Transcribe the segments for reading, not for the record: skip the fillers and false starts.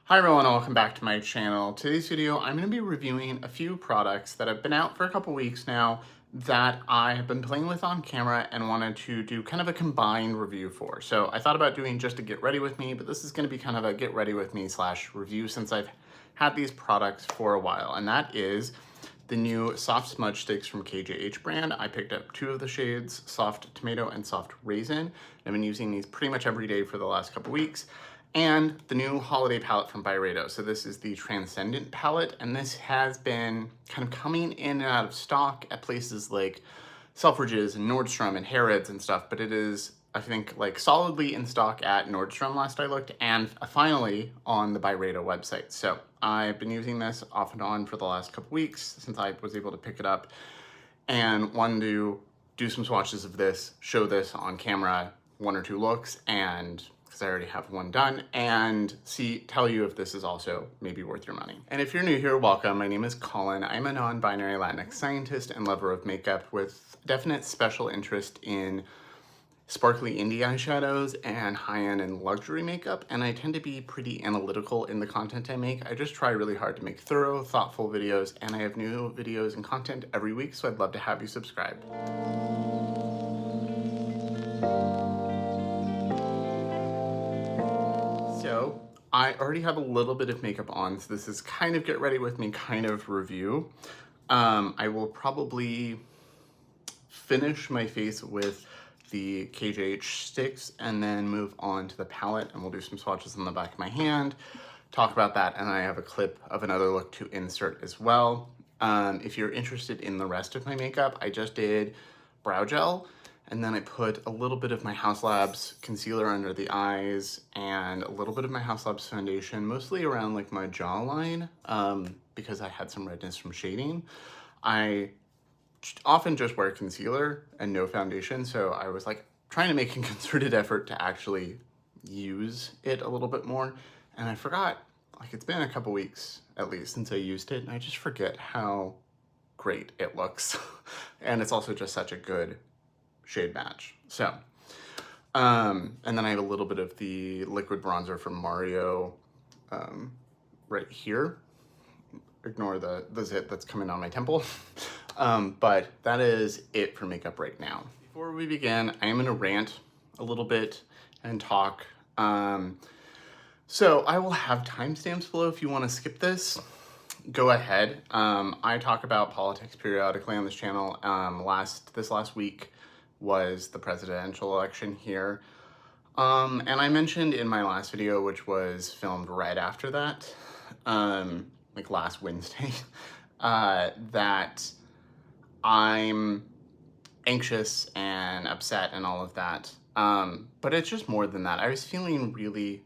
Hi everyone, welcome back to my channel. Today's video, I'm going to be reviewing a few products that have been out for a couple weeks now that I have been playing with on camera and wanted to do kind of a combined review for. So I thought about doing just a get ready with me, but this is going to be kind of a get ready with me / review since I've had these products for a while, and that is the new Soft Smudge sticks from KJH Brand. I picked up two of the shades, Soft Tomato and Soft Raisin. I've been using these pretty much every day for the last couple weeks. And the new holiday palette from Byredo. So this is the Transcendent palette, and this has been kind of coming in and out of stock at places like Selfridges and Nordstrom and Harrods and stuff, but it is, I think, like solidly in stock at Nordstrom last I looked, and finally on the Byredo website. So I've been using this off and on for the last couple weeks since I was able to pick it up, and wanted to do some swatches of this, show this on camera, one or two looks, and because I already have one done, and tell you if this is also maybe worth your money. And if you're new here, welcome. My name is Colin. I'm a non-binary Latinx scientist and lover of makeup with definite special interest in sparkly indie eyeshadows and high-end and luxury makeup, and I tend to be pretty analytical in the content I make. I just try really hard to make thorough, thoughtful videos, and I have new videos and content every week, so I'd love to have you subscribed. So I already have a little bit of makeup on, so this is kind of get ready with me kind of review. I will probably finish my face with the KJH sticks and then move on to the palette, and we'll do some swatches on the back of my hand, talk about that, and I have a clip of another look to insert as well. If you're interested in the rest of my makeup, I just did brow gel, and then I put a little bit of my Haus Labs concealer under the eyes and a little bit of my Haus Labs foundation, mostly around like my jawline, because I had some redness from shading. I often just wear concealer and no foundation, so I was like trying to make a concerted effort to actually use it a little bit more, and I forgot, like it's been a couple weeks at least since I used it, and I just forget how great it looks. And it's also just such a good shade match. So, and then I have a little bit of the liquid bronzer from Mario right here. Ignore the zit that's coming down my temple. But that is it for makeup right now. Before we begin, I am gonna rant a little bit and talk. So I will have timestamps below if you wanna skip this. Go ahead. I talk about politics periodically on this channel. This last week was the presidential election here. And I mentioned in my last video, which was filmed right after that, like last Wednesday, that I'm anxious and upset and all of that. But it's just more than that. I was feeling really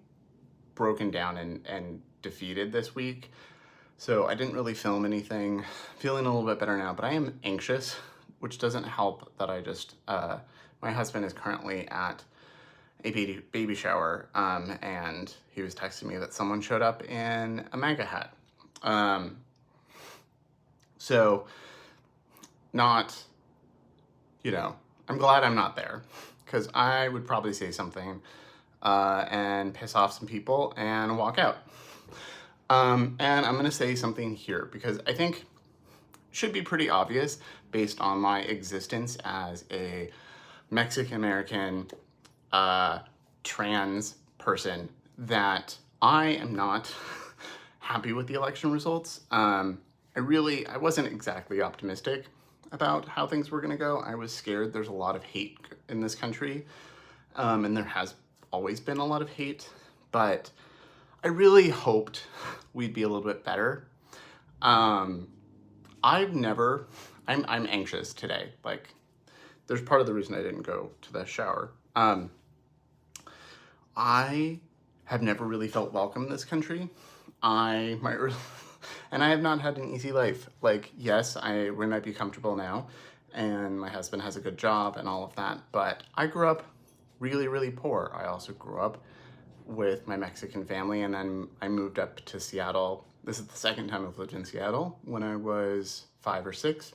broken down and defeated this week. So I didn't really film anything. Feeling a little bit better now, but I am anxious, which doesn't help that I just, my husband is currently at a baby shower, and he was texting me that someone showed up in a MAGA hat. So not, you know, I'm glad I'm not there, because I would probably say something and piss off some people and walk out. And I'm gonna say something here because I think should be pretty obvious based on my existence as a Mexican-American trans person that I am not happy with the election results. I wasn't exactly optimistic about how things were gonna go. I was scared. There's a lot of hate in this country, and there has always been a lot of hate, but I really hoped we'd be a little bit better. I'm anxious today. Like, there's part of the reason I didn't go to the shower. I have never really felt welcome in this country. And I have not had an easy life. Like, yes, we might be comfortable now, and my husband has a good job and all of that, but I grew up really, really poor. I also grew up with my Mexican family, and then I moved up to Seattle. This is the second time I've lived in Seattle, when I was 5 or 6.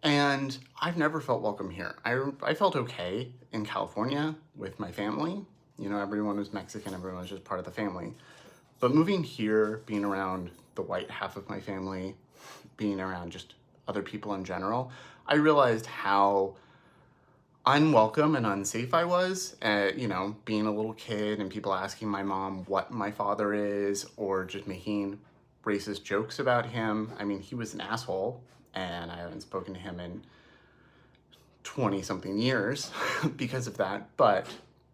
And I've never felt welcome here. I felt okay in California with my family. You know, everyone was Mexican, everyone was just part of the family. But moving here, being around the white half of my family, being around just other people in general, I realized how unwelcome and unsafe I was, you know, being a little kid and people asking my mom what my father is, or just making racist jokes about him. I mean, he was an asshole, and I haven't spoken to him in 20-something years because of that, but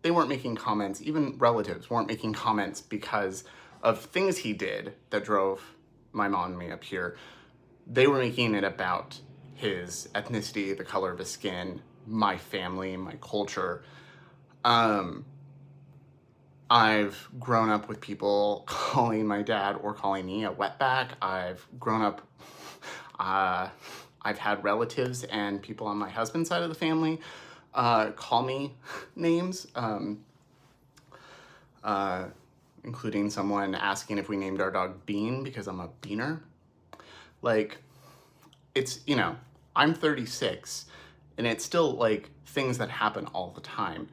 they weren't making comments, even relatives weren't making comments because of things he did that drove my mom and me up here. They were making it about his ethnicity, the color of his skin, my family, my culture. I've grown up with people calling my dad or calling me a wetback. I've grown up, I've had relatives and people on my husband's side of the family call me names, including someone asking if we named our dog Bean because I'm a beaner. Like, it's, you know, I'm 36, and it's still like things that happen all the time.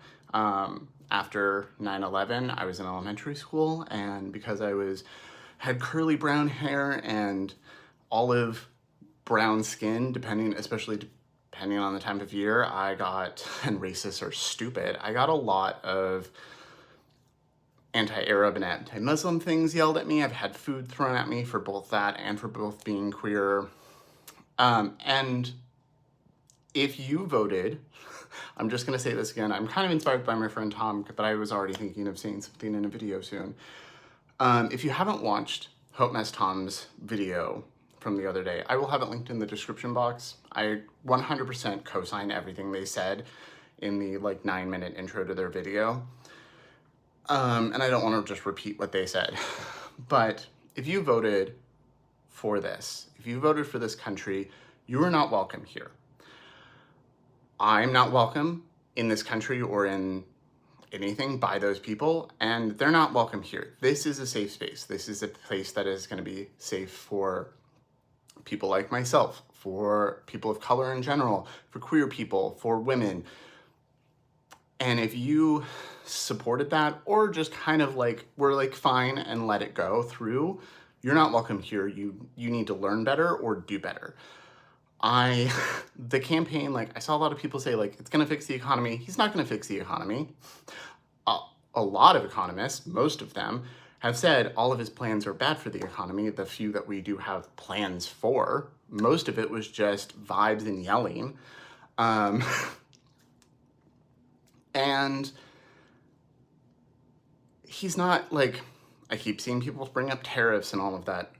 After 9/11, I was in elementary school, and because I had curly brown hair and olive brown skin, especially depending on the time of year, and racist or stupid, I got a lot of anti-Arab and anti-Muslim things yelled at me. I've had food thrown at me for both that and for both being queer. And if you voted, I'm just gonna say this again, I'm kind of inspired by my friend Tom, but I was already thinking of saying something in a video soon. If you haven't watched Hope Mess Tom's video from the other day, I will have it linked in the description box. I 100% co-sign everything they said in the like 9-minute intro to their video. And I don't want to just repeat what they said, but if you voted for this, if you voted for this country, you are not welcome here. I'm not welcome in this country or in anything by those people, and they're not welcome here. This is a safe space. This is a place that is going to be safe for people like myself, for people of color in general, for queer people, for women. And if you supported that, or just kind of like, we're like fine and let it go through, you're not welcome here. You need to learn better or do better. The campaign, like, I saw a lot of people say, like, it's gonna fix the economy. He's not gonna fix the economy. A lot of economists, most of them, have said all of his plans are bad for the economy. The few that we do have plans for, most of it was just vibes and yelling. And he's not, like, I keep seeing people bring up tariffs and all of that.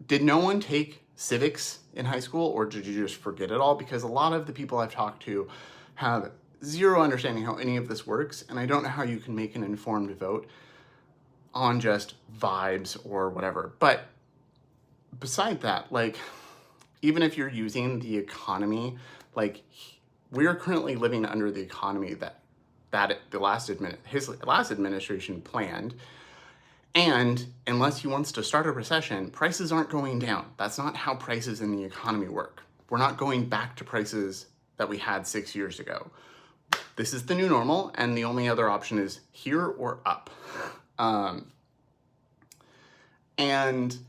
Did no one take civics in high school, or did you just forget it all? Because a lot of the people I've talked to have zero understanding how any of this works, and I don't know how you can make an informed vote on just vibes or whatever. But beside that, like, even if you're using the economy, like, we are currently living under the economy that his last administration planned. And unless he wants to start a recession, prices aren't going down. That's not how prices in the economy work. We're not going back to prices that we had 6 years ago. This is the new normal, and the only other option is here or up. And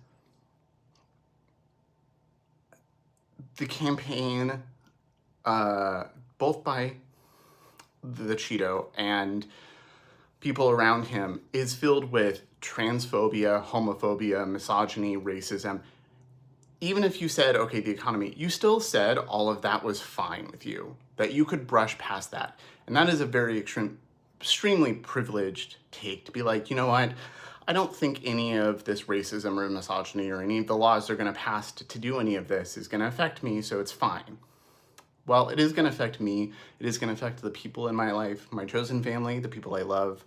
the campaign, both by the Cheeto and people around him, is filled with transphobia, homophobia, misogyny, racism. Even if you said, okay, the economy, you still said all of that was fine with you, that you could brush past that. And that is a very extremely privileged take to be like, you know what? I don't think any of this racism or misogyny or any of the laws they're going to pass to do any of this is going to affect me, so it's fine. Well, it is going to affect me. It is going to affect the people in my life, my chosen family, the people I love,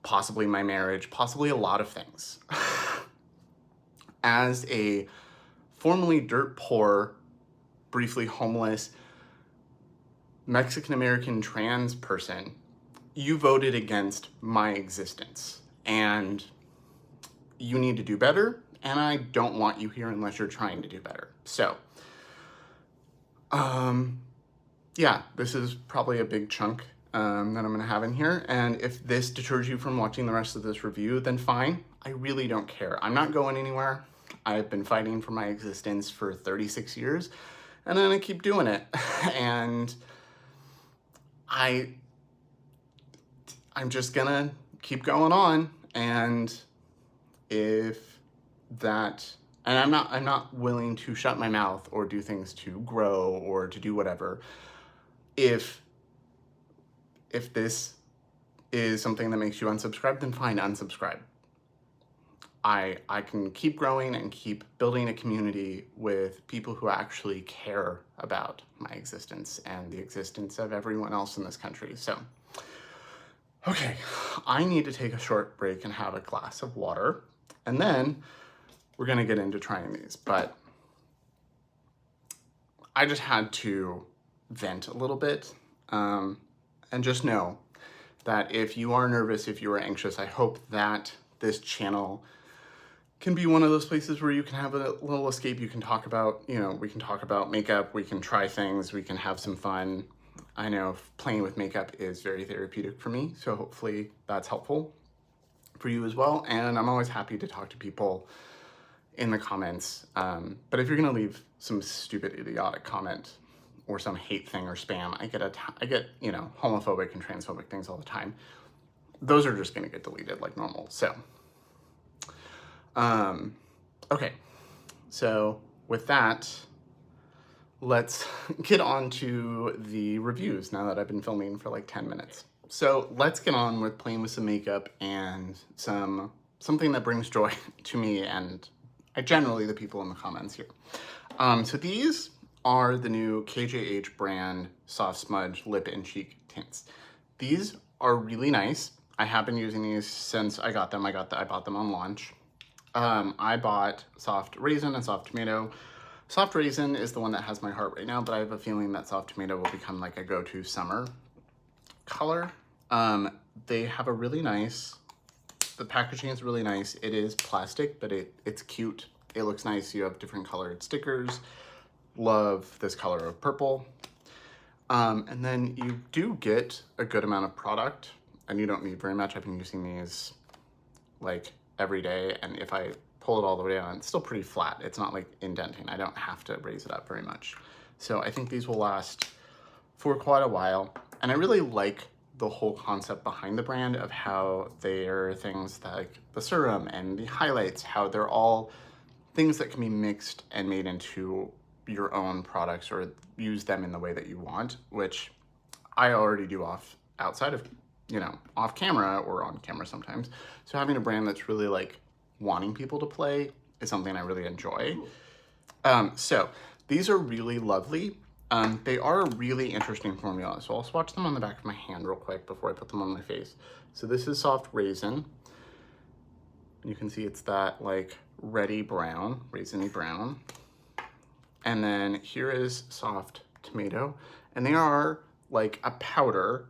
possibly my marriage, possibly a lot of things. As a formerly dirt poor, briefly homeless, Mexican-American trans person, you voted against my existence, and you need to do better, and I don't want you here unless you're trying to do better. So, yeah, this is probably a big chunk that I'm gonna have in here. And if this deters you from watching the rest of this review, then fine. I really don't care. I'm not going anywhere. I've been fighting for my existence for 36 years, and I'm gonna keep doing it. And I'm just gonna keep going on. And if that, and I'm not willing to shut my mouth or do things to grow or to do whatever. If this is something that makes you unsubscribe, then fine, unsubscribe. I can keep growing and keep building a community with people who actually care about my existence and the existence of everyone else in this country. So, okay, I need to take a short break and have a glass of water, and then we're gonna get into trying these. But I just had to vent a little bit, and just know that if you are nervous, if you are anxious, I hope that this channel can be one of those places where you can have a little escape. You can talk about, you know, we can talk about makeup, we can try things, we can have some fun. I know playing with makeup is very therapeutic for me, so hopefully that's helpful for you as well. And I'm always happy to talk to people in the comments. But if you're gonna leave some stupid, idiotic comment or some hate thing or spam, I get, you know, homophobic and transphobic things all the time. Those are just gonna get deleted like normal, so. Okay, so with that, let's get on to the reviews now that I've been filming for like 10 minutes. So let's get on with playing with some makeup and something that brings joy to me and generally the people in the comments here. So these are the new KJH Brand Soft Smudge Lip and Cheek Tints. These are really nice. I have been using these since I got them. I bought them on launch. I bought Soft Raisin and Soft Tomato. Soft Raisin is the one that has my heart right now, but I have a feeling that Soft Tomato will become like a go-to summer color. They have a really nice, the packaging is really nice. It is plastic, but it's cute. It looks nice. You have different colored stickers. Love this color of purple. And then you do get a good amount of product, and you don't need very much. I've been using these like every day, and if I pull it all the way down, it's still pretty flat. It's not like indenting. I don't have to raise it up very much. So I think these will last for quite a while. And I really like the whole concept behind the brand of how they're things like the serum and the highlights, how they're all things that can be mixed and made into your own products or use them in the way that you want, which I already do outside of, you know, off camera or on camera sometimes. So having a brand that's really like wanting people to play is something I really enjoy. So these are really lovely. They are a really interesting formula. So I'll swatch them on the back of my hand real quick before I put them on my face. So this is Soft Raisin. You can see it's that like reddy brown, raisiny brown. And then here is Soft Tomato. And they are like a powder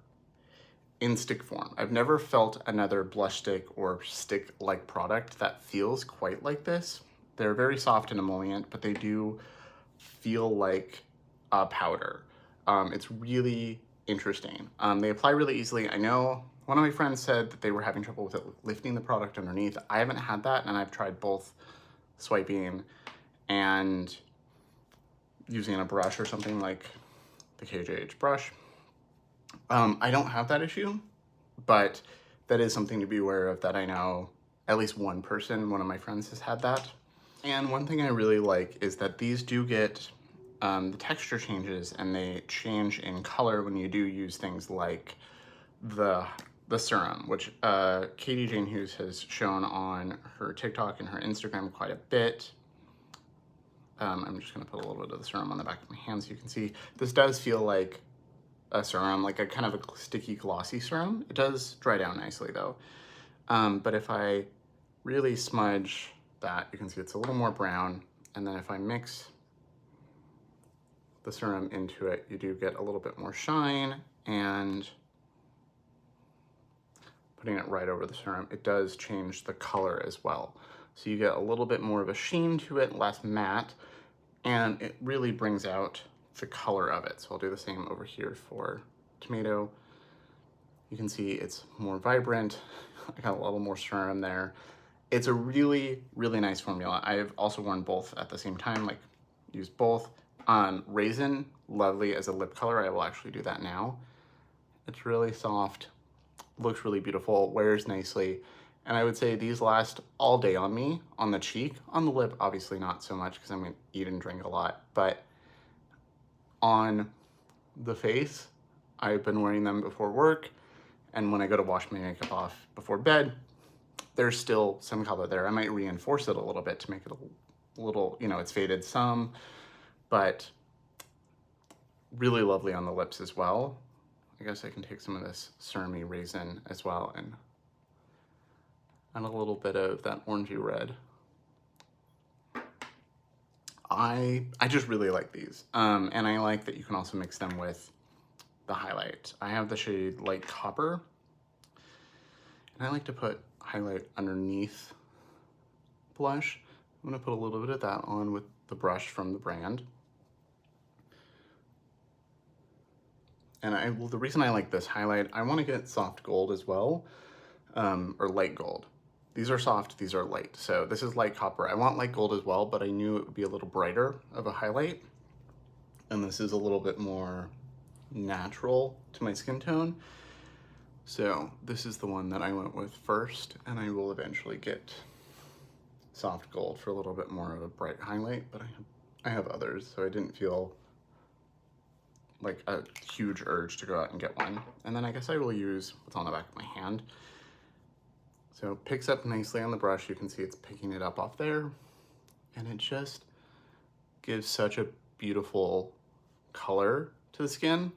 in stick form. I've never felt another blush stick or stick-like product that feels quite like this. They're very soft and emollient, but they do feel like a powder. It's really interesting. They apply really easily. I know one of my friends said that they were having trouble with it lifting the product underneath. I haven't had that, and I've tried both swiping and using a brush or something like the KJH brush. I don't have that issue, but that is something to be aware of, that I know at least one of my friends has had that. And one thing I really like is that these do get the texture changes, and they change in color when you do use things like the serum, which Katie Jane Hughes has shown on her TikTok and her Instagram quite a bit. I'm just gonna put a little bit of the serum on the back of my hand so you can see. This does feel like a serum, like a kind of a sticky, glossy serum. It does dry down nicely though. But if I really smudge that, you can see it's a little more brown. And then if I mix the serum into it, you do get a little bit more shine, and putting it right over the serum, it does change the color as well. So you get a little bit more of a sheen to it, less matte, and it really brings out the color of it. So I'll do the same over here for tomato. You can see it's more vibrant. I got a little more serum there. It's a really, really nice formula. I've also worn both at the same time, like used both. Raisin, lovely as a lip color. I will actually do that now. It's really soft, looks really beautiful, wears nicely. And I would say these last all day on me, on the cheek. On the lip, obviously not so much because I'm gonna eat and drink a lot, but on the face, I've been wearing them before work, and when I go to wash my makeup off before bed, there's still some color there. I might reinforce it a little bit to make it a little, you know, it's faded some, but really lovely on the lips as well. I guess I can take some of this serumy raisin as well and a little bit of that orangey red. I just really like these. And I like that you can also mix them with the highlight. I have the shade Light Copper, and I like to put highlight underneath blush. I'm gonna put a little bit of that on with the brush from the brand. And well, the reason I like this highlight, I wanna get soft gold as well, or light gold. These are soft, these are light. So this is Light Copper. I want light gold as well, but I knew it would be a little brighter of a highlight. And this is a little bit more natural to my skin tone. So this is the one that I went with first, and I will eventually get soft gold for a little bit more of a bright highlight, but I have others, so I didn't feel like a huge urge to go out and get one. And then I guess I will use what's on the back of my hand. So it picks up nicely on the brush. You can see it's picking it up off there, and it just gives such a beautiful color to the skin.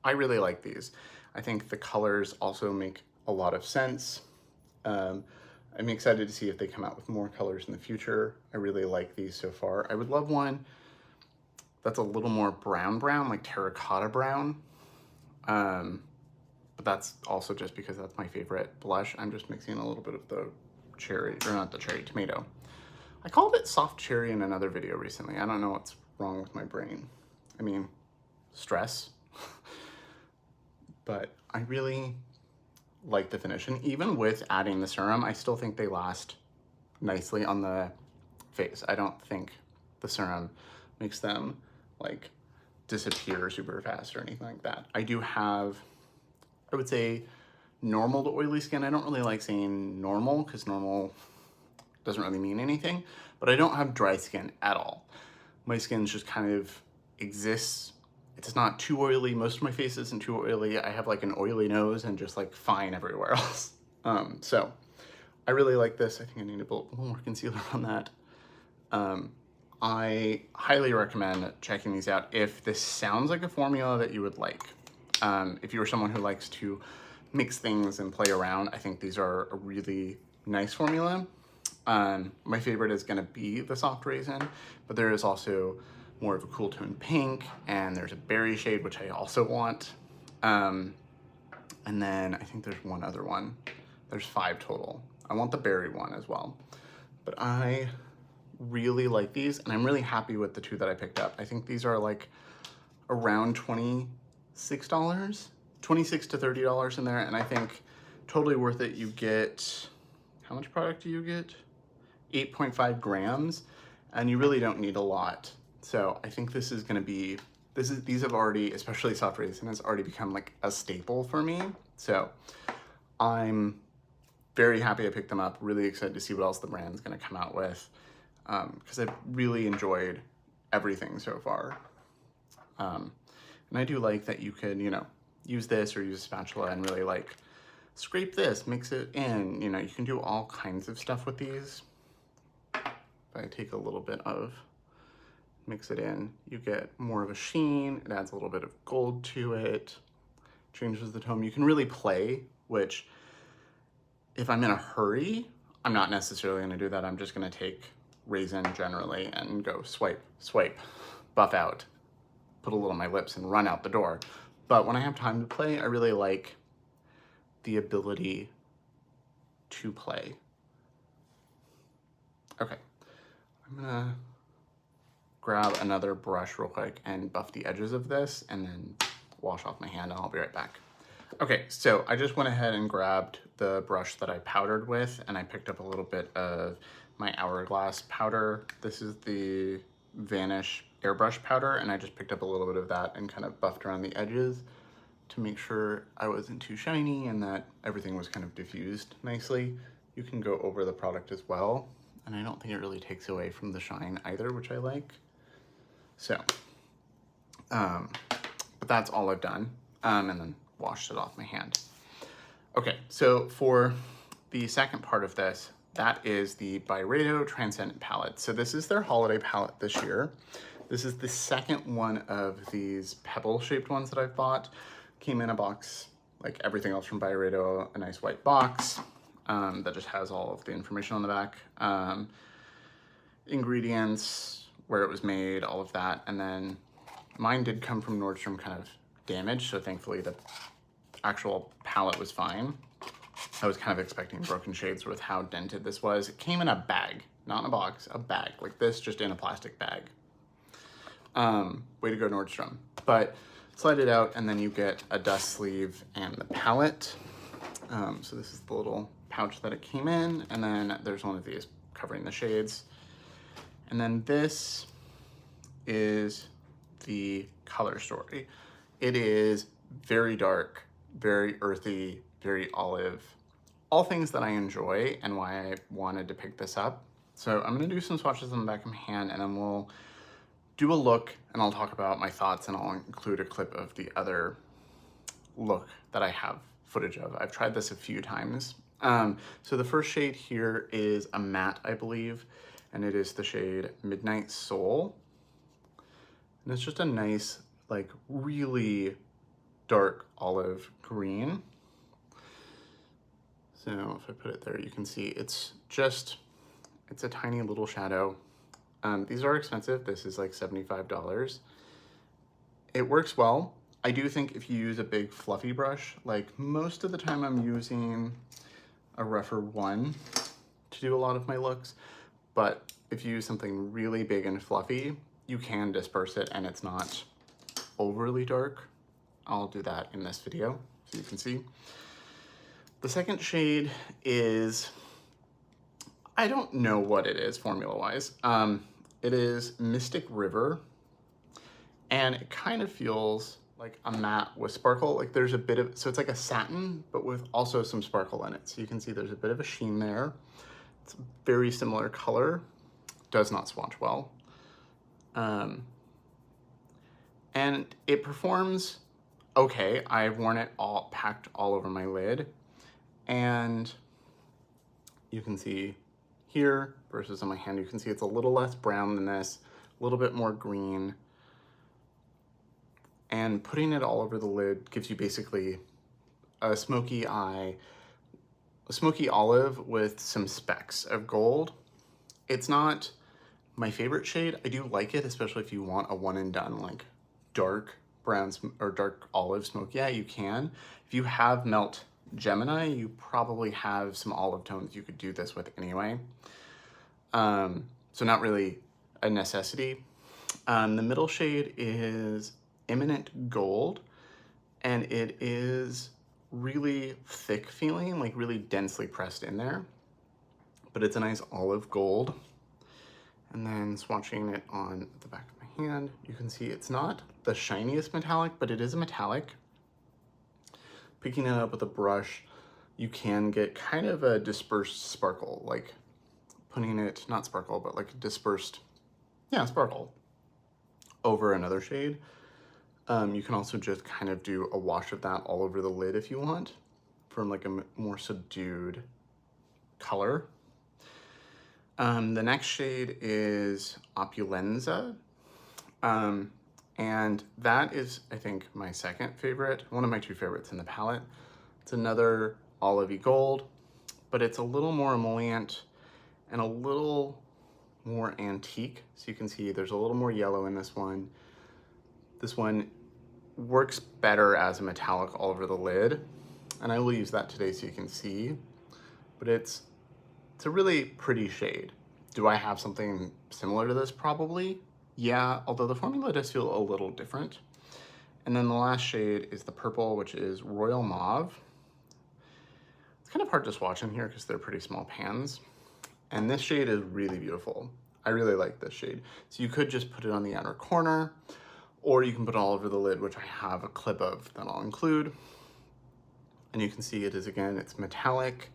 I really like these. I think the colors also make a lot of sense. I'm excited to see if they come out with more colors in the future. I really like these so far. I would love one that's a little more brown, like terracotta brown. But that's also just because that's my favorite blush. I'm just mixing a little bit of the cherry, or not the cherry, tomato. I called it soft cherry in another video recently. I don't know what's wrong with my brain. I mean, stress. But I really like the finish. And even with adding the serum, I still think they last nicely on the face. I don't think the serum makes them like disappear super fast or anything like that. I do have, I would say, normal to oily skin. I don't really like saying normal because normal doesn't really mean anything, but I don't have dry skin at all. My skin just kind of exists. It's not too oily. Most of my face isn't too oily. I have like an oily nose and just like fine everywhere else. So I really like this. I think I need to put a little more concealer on that. I highly recommend checking these out if this sounds like a formula that you would like. If you're someone who likes to mix things and play around, I think these are a really nice formula. My favorite is gonna be the soft raisin, but there is also more of a cool tone pink, and there's a berry shade, which I also want. And then I think there's one other one. There's 5 total. I want the berry one as well. But I really like these, and I'm really happy with the 2 that I picked up. I think these are like around $26, $26 to $30 in there, and I think totally worth it. You get, how much product do you get? 8.5 grams, and you really don't need a lot. So I think this is gonna be, these have already, especially soft raisin, has already become like a staple for me. So I'm very happy I picked them up, really excited to see what else the brand's gonna come out with, because I've really enjoyed everything so far. And I do like that you can, you know, use this or use a spatula and really like scrape this, mix it in, you know, you can do all kinds of stuff with these. If I take a little bit of, mix it in, you get more of a sheen, it adds a little bit of gold to it, changes the tone. You can really play, which if I'm in a hurry, I'm not necessarily gonna do that. I'm just gonna take raisin generally and go swipe, swipe, buff out, put a little on my lips and run out the door. But when I have time to play, I really like the ability to play. Okay, I'm gonna grab another brush real quick and buff the edges of this and then wash off my hand, and I'll be right back. Okay, so I just went ahead and grabbed the brush that I powdered with, and I picked up a little bit of my Hourglass powder. This is the Vanish airbrush powder, and I just picked up a little bit of that and kind of buffed around the edges to make sure I wasn't too shiny and that everything was kind of diffused nicely. You can go over the product as well, and I don't think it really takes away from the shine either, which I like. So, but that's all I've done, and then washed it off my hand. Okay, so for the second part of this, that is the Byredo Transcendent palette. So this is their holiday palette this year. This is the second one of these pebble-shaped ones that I've bought. Came in a box, like everything else from Byredo, a nice white box that just has all of the information on the back. Ingredients, where it was made, all of that. And then mine did come from Nordstrom kind of damaged, so thankfully the actual palette was fine. I was kind of expecting broken shades with how dented this was. It came in a bag, not in a box, a bag, like this, just in a plastic bag. Way to go, Nordstrom. But slide it out, and then you get a dust sleeve and the palette. So this is the little pouch that it came in, and then there's one of these covering the shades. And then this is the color story. It is very dark, very earthy, very olive, all things that I enjoy and why I wanted to pick this up. So I'm gonna do some swatches on the back of my hand, and then we'll do a look, and I'll talk about my thoughts, and I'll include a clip of the other look that I have footage of. I've tried this a few times. So the first shade here is a matte, I believe, and it is the shade Midnight Soul. And it's just a nice, like, really dark olive green. So if I put it there, you can see it's a tiny little shadow. These are expensive. This is like $75. It works well. I do think if you use a big fluffy brush, like most of the time I'm using a rougher one to do a lot of my looks, but if you use something really big and fluffy, you can disperse it and it's not overly dark. I'll do that in this video so you can see. The second shade is, I don't know what it is formula-wise. It is Mystic River, and it kind of feels like a matte with sparkle. Like there's a bit of, so it's like a satin, but with also some sparkle in it. So you can see there's a bit of a sheen there. It's a very similar color, does not swatch well. And it performs okay. I've worn it all packed all over my lid, and you can see here versus on my hand, you can see it's a little less brown than this, a little bit more green. And putting it all over the lid gives you basically a smoky eye, a smoky olive with some specks of gold. It's not my favorite shade. I do like it, especially if you want a one and done, like dark brown or dark olive smoke. Yeah, you can. If you have Melt Gemini, you probably have some olive tones you could do this with anyway. So not really a necessity. The middle shade is Imminent Gold, and it is really thick feeling, like really densely pressed in there, but it's a nice olive gold. And then swatching it on the back of my hand, you can see it's not the shiniest metallic, but it is a metallic. Picking it up with a brush, you can get kind of a dispersed sparkle, like putting it, not sparkle, but like dispersed, yeah, sparkle over another shade. You can also just kind of do a wash of that all over the lid if you want, from like a more subdued color. The next shade is Opulenza, and that is, I think, my second favorite, one of my two favorites in the palette. It's another olivey gold, but it's a little more emollient and a little more antique. So you can see there's a little more yellow in this one. This one works better as a metallic all over the lid, and I will use that today so you can see, but it's a really pretty shade. Do I have something similar to this? Probably, yeah, although the formula does feel a little different. And then the last shade is the purple, which is Royal Mauve. It's kind of hard to swatch in here because they're pretty small pans. And this shade is really beautiful. I really like this shade. So you could just put it on the outer corner, or you can put it all over the lid, which I have a clip of that I'll include. And you can see it is, again, it's metallic,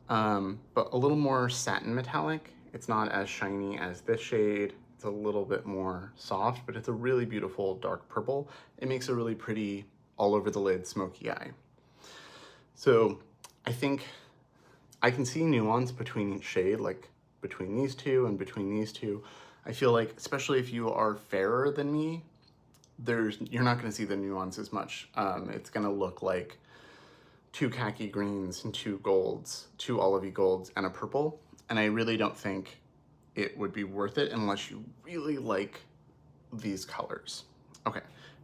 but a little more satin metallic. It's not as shiny as this shade. It's a little bit more soft, but it's a really beautiful dark purple. It makes a really pretty all over the lid smoky eye. So I think I can see nuance between each shade, like between these two and between these two. I feel like, especially if you are fairer than me, you're not gonna see the nuance as much. It's gonna look like two khaki greens and two golds, two olivey golds and a purple. And I really don't think it would be worth it unless you really like these colors. Okay,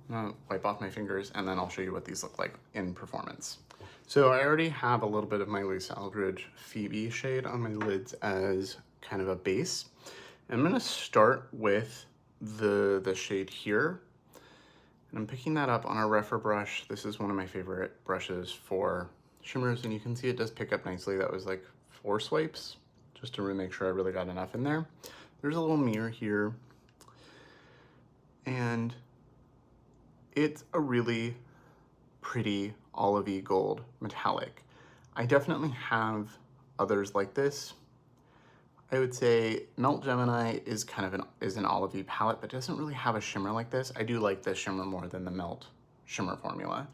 I'm gonna wipe off my fingers and then I'll show you what these look like in performance. So I already have a little bit of my Loose Aldridge Phoebe shade on my lids as kind of a base. I'm gonna start with the shade here. And I'm picking that up on a Refer brush. This is one of my favorite brushes for shimmers, and you can see it does pick up nicely. That was like 4 swipes, just to really make sure I really got enough in there. There's a little mirror here, and it's a really pretty olivey gold metallic. I definitely have others like this. I would say Melt Gemini is kind of an olivey palette, but doesn't really have a shimmer like this. I do like this shimmer more than the Melt shimmer formula,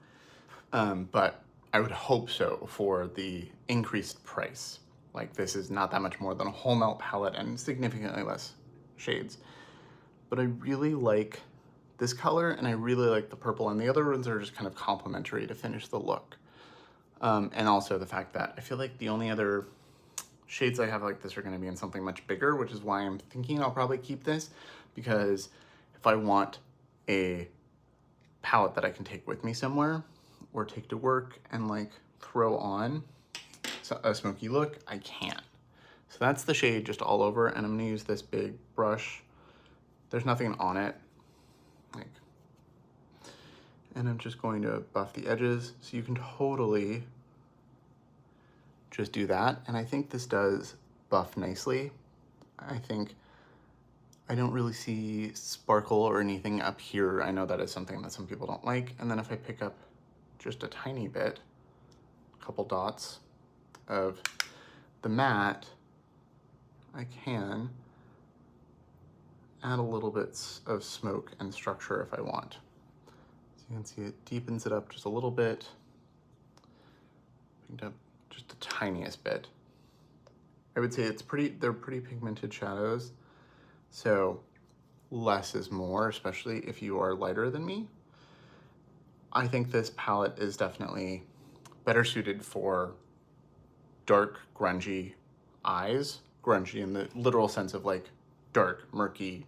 but I would hope so for the increased price. Like, this is not that much more than a whole Melt palette and significantly less shades. But I really like this color, and I really like the purple, and the other ones are just kind of complementary to finish the look. And also the fact that I feel like the only other shades I have like this are going to be in something much bigger, which is why I'm thinking I'll probably keep this, because if I want a palette that I can take with me somewhere or take to work and like throw on a smoky look, I can. So that's the shade just all over, and I'm going to use this big brush. There's nothing on it, like, and I'm just going to buff the edges, so you can totally just do that. And I think this does buff nicely. I think I don't really see sparkle or anything up here. I know that is something that some people don't like. And then if I pick up just a tiny bit, a couple dots of the matte, I can add a little bit of smoke and structure if I want. So you can see it deepens it up just a little bit. Picked up just the tiniest bit. I would say they're pretty pigmented shadows, so less is more, especially if you are lighter than me. I think this palette is definitely better suited for dark, grungy eyes, grungy in the literal sense of like dark, murky,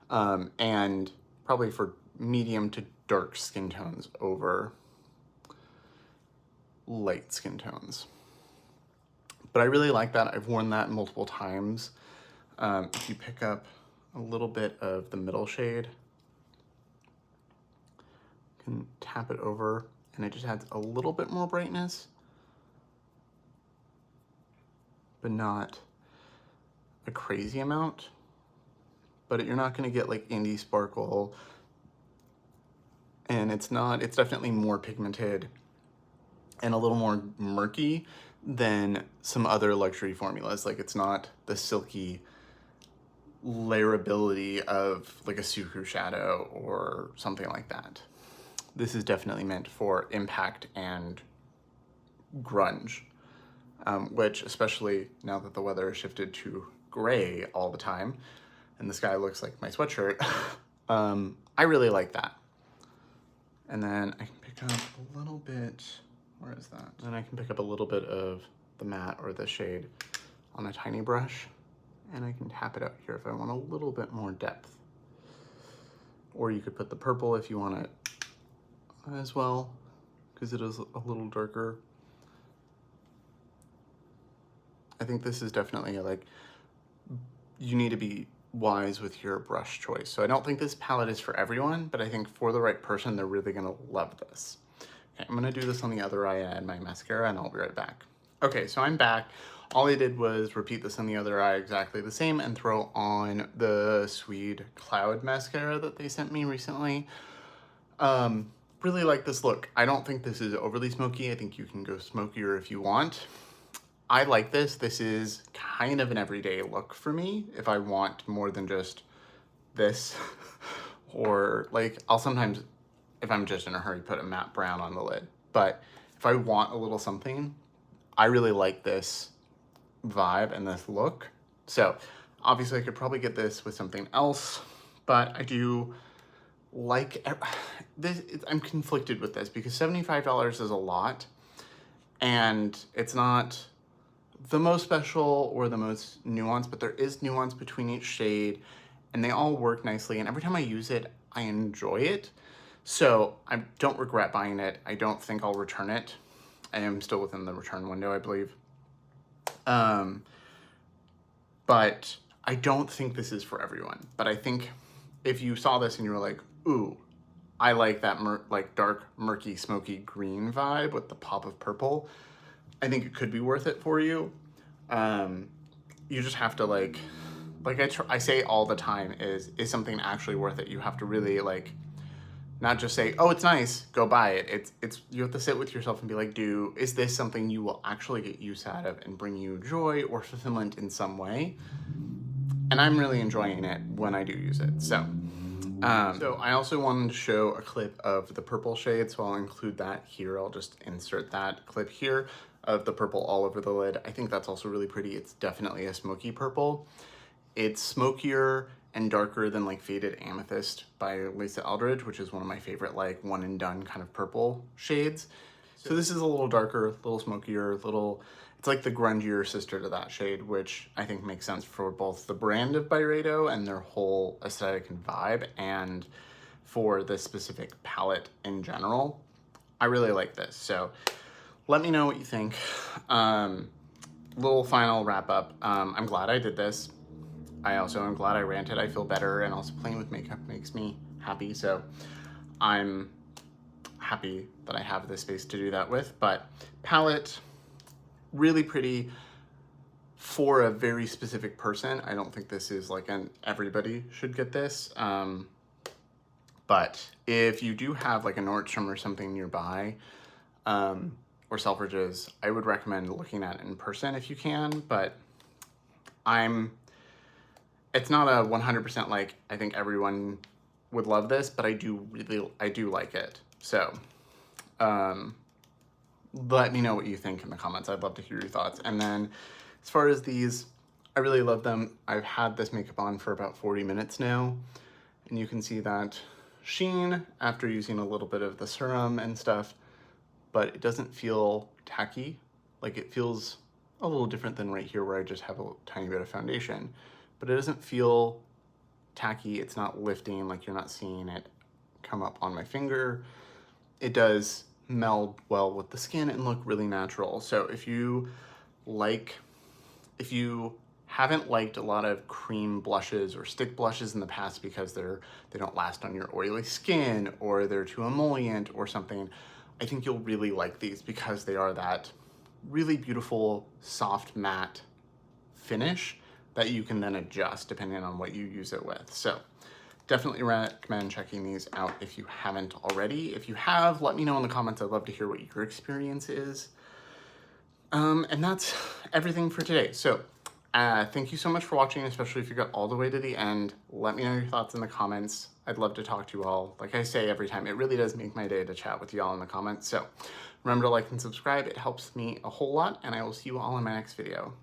and probably for medium to dark skin tones over light skin tones. But I really like that. I've worn that multiple times. If you pick up a little bit of the middle shade, you can tap it over and it just adds a little bit more brightness, but not a crazy amount. But you're not gonna get like indie sparkle, and it's definitely more pigmented and a little more murky than some other luxury formulas. Like, it's not the silky layerability of like a Sucru shadow or something like that. This is definitely meant for impact and grunge, which, especially now that the weather has shifted to gray all the time and the sky looks like my sweatshirt, I really like that. And then I can pick up a little bit, where is that? And I can pick up a little bit of the matte or the shade on a tiny brush, and I can tap it out here if I want a little bit more depth. Or you could put the purple if you want it as well, because it is a little darker. I think this is definitely like, you need to be wise with your brush choice. So I don't think this palette is for everyone, but I think for the right person, they're really gonna love this. Okay, I'm gonna do this on the other eye and add my mascara, and I'll be right back. Okay, so I'm back. All I did was repeat this on the other eye exactly the same and throw on the Swede Cloud mascara that they sent me recently. Really like this look. I don't think this is overly smoky. I think you can go smokier if you want. I like this. This is kind of an everyday look for me if I want more than just this. Or like, I'll sometimes, if I'm just in a hurry, put a matte brown on the lid. But if I want a little something, I really like this vibe and this look. So obviously I could probably get this with something else, but I do like this. I'm conflicted with this because $75 is a lot, and it's not the most special or the most nuanced, but there is nuance between each shade and they all work nicely. And every time I use it, I enjoy it. So I don't regret buying it. I don't think I'll return it. I am still within the return window, I believe. But I don't think this is for everyone. But I think if you saw this and you were like, ooh, I like that like dark, murky, smoky green vibe with the pop of purple, I think it could be worth it for you. You just have to like I say all the time, is something actually worth it? You have to really like, not just say, oh, it's nice, go buy it. It's you have to sit with yourself and be like, is this something you will actually get use out of and bring you joy or fulfillment in some way? And I'm really enjoying it when I do use it. So I also wanted to show a clip of the purple shade, so I'll include that here. I'll just insert that clip here of the purple all over the lid. I think that's also really pretty. It's definitely a smoky purple. It's smokier and darker than like Faded Amethyst by Lisa Eldridge, which is one of my favorite like one and done kind of purple shades. So this is a little darker, a little smokier, it's like the grungier sister to that shade, which I think makes sense for both the brand of Byredo and their whole aesthetic and vibe, and for this specific palette in general. I really like this. So let me know what you think. Little final wrap up. I'm glad I did this. I also am glad I ranted. I feel better, and also playing with makeup makes me happy. So I'm happy that I have this space to do that with. But palette, really pretty for a very specific person. I don't think this is like everybody should get this. But if you do have like a Nordstrom or something nearby, or Selfridges, I would recommend looking at it in person if you can. But it's not a 100% like, I think everyone would love this, but I do like it. So let me know what you think in the comments. I'd love to hear your thoughts. And then as far as these, I really love them. I've had this makeup on for about 40 minutes now, and you can see that sheen after using a little bit of the serum and stuff, but it doesn't feel tacky. Like, it feels a little different than right here where I just have a tiny bit of foundation, but it doesn't feel tacky. It's not lifting, like you're not seeing it come up on my finger. It does meld well with the skin and look really natural. So if you haven't liked a lot of cream blushes or stick blushes in the past because they don't last on your oily skin, or they're too emollient or something, I think you'll really like these because they are that really beautiful, soft, matte finish that you can then adjust depending on what you use it with. So definitely recommend checking these out if you haven't already. If you have, let me know in the comments. I'd love to hear what your experience is. And that's everything for today. So thank you so much for watching, especially if you got all the way to the end. Let me know your thoughts in the comments. I'd love to talk to you all. Like I say every time, it really does make my day to chat with you all in the comments. So remember to like and subscribe. It helps me a whole lot, and I will see you all in my next video.